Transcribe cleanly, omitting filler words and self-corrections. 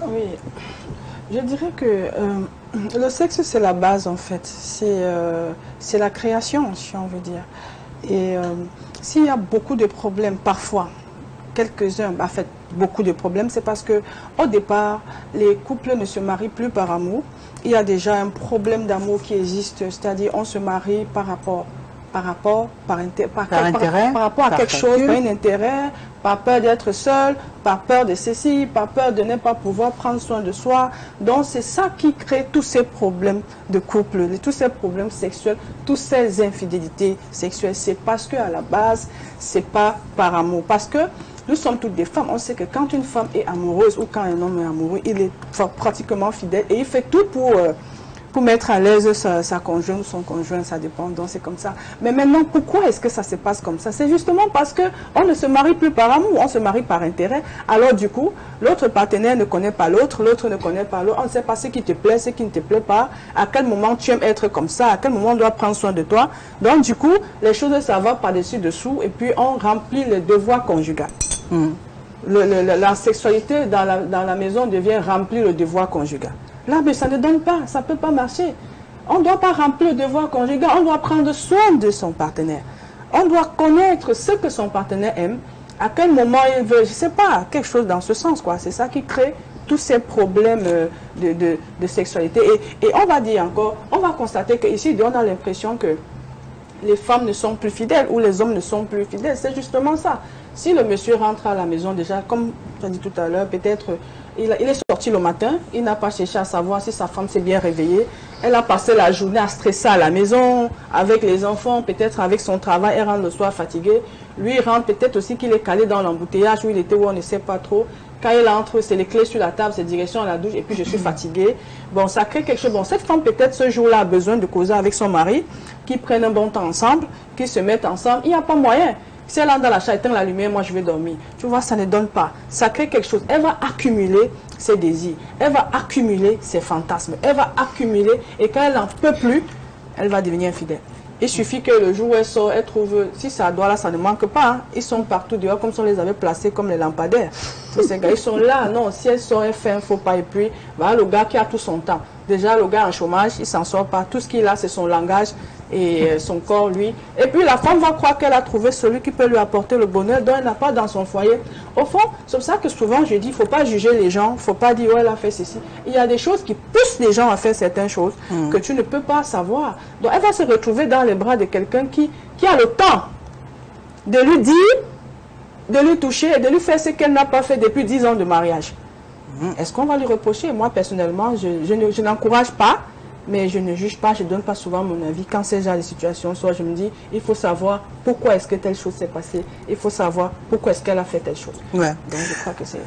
Oui, je dirais que le sexe, c'est la base, en fait. C'est la création, si on veut dire. Et s'il y a beaucoup de problèmes, parfois, quelques-uns, en fait, beaucoup de problèmes, c'est parce que au départ, les couples ne se marient plus par amour. Il y a déjà un problème d'amour qui existe, c'est-à-dire on se marie par rapport à quelque chose, par un intérêt, par peur d'être seul, par peur de ceci, par peur de ne pas pouvoir prendre soin de soi. Donc c'est ça qui crée tous ces problèmes de couple, tous ces problèmes sexuels, toutes ces infidélités sexuelles. C'est parce qu'à la base, c'est pas par amour. Parce que nous sommes toutes des femmes. On sait que quand une femme est amoureuse ou quand un homme est amoureux, il est pratiquement fidèle et il fait tout pour mettre à l'aise sa conjointe ou son conjoint, ça dépend, donc c'est comme ça. Mais maintenant, pourquoi est-ce que ça se passe comme ça? C'est justement parce qu'on ne se marie plus par amour, on se marie par intérêt. Alors du coup, l'autre partenaire ne connaît pas l'autre, l'autre ne connaît pas l'autre, on ne sait pas ce qui te plaît, ce qui ne te plaît pas, à quel moment tu aimes être comme ça, à quel moment on doit prendre soin de toi. Donc du coup, les choses, ça va par-dessus dessous et puis on remplit le devoir conjugal. La sexualité dans la maison devient remplir le devoir conjugal. Là, mais ça ne donne pas, ça ne peut pas marcher. On ne doit pas remplir le devoir conjugal, on doit prendre soin de son partenaire. On doit connaître ce que son partenaire aime, à quel moment il veut, je ne sais pas, quelque chose dans ce sens, quoi. C'est ça qui crée tous ces problèmes de sexualité. Et on va dire encore, on va constater qu'ici, on a l'impression que les femmes ne sont plus fidèles ou les hommes ne sont plus fidèles. C'est justement ça. Si le monsieur rentre à la maison déjà, comme tu as dit tout à l'heure, peut-être il est sorti le matin, il n'a pas cherché à savoir si sa femme s'est bien réveillée. Elle a passé la journée à stresser à la maison, avec les enfants, peut-être avec son travail, elle rentre le soir fatiguée. Lui, il rentre peut-être aussi qu'il est calé dans l'embouteillage où il était, où on ne sait pas trop. Quand il entre, c'est les clés sur la table, c'est direction à la douche, et puis je suis fatiguée. Bon, ça crée quelque chose. Bon, cette femme, peut-être, ce jour-là, a besoin de causer avec son mari, qu'ils prennent un bon temps ensemble, qu'ils se mettent ensemble. Il n'y a pas moyen. Si elle entre dans la chambre, éteint la lumière, moi je vais dormir. Tu vois, ça ne donne pas. Ça crée quelque chose. Elle va accumuler ses désirs. Elle va accumuler ses fantasmes. Elle va accumuler, et quand elle n'en peut plus, elle va devenir infidèle. Il suffit que le jour où elle sort, elle trouve, si ça doit là, ça ne manque pas. Hein. Ils sont partout dehors, comme si on les avait placés comme les lampadaires. Ces gars, ils sont là. Non, si elle sort, elle fait un faux pas. Et puis, voilà le gars qui a tout son temps. Déjà, le gars en chômage, il s'en sort pas. Tout ce qu'il a, c'est son langage et son corps, lui. Et puis, la femme va croire qu'elle a trouvé celui qui peut lui apporter le bonheur dont elle n'a pas dans son foyer. Au fond, c'est pour ça que souvent, je dis, il ne faut pas juger les gens. Il ne faut pas dire, oh, elle a fait ceci. Il y a des choses qui poussent les gens à faire certaines choses que tu ne peux pas savoir. Donc, elle va se retrouver dans les bras de quelqu'un qui a le temps de lui dire, de lui toucher et de lui faire ce qu'elle n'a pas fait depuis 10 ans de mariage. Est-ce qu'on va lui reprocher? Moi, personnellement, je n'encourage pas, mais je ne juge pas, je ne donne pas souvent mon avis. Quand c'est genre de situation, soit je me dis, il faut savoir pourquoi est-ce que telle chose s'est passée, il faut savoir pourquoi est-ce qu'elle a fait telle chose. Ouais. Donc, je crois que c'est...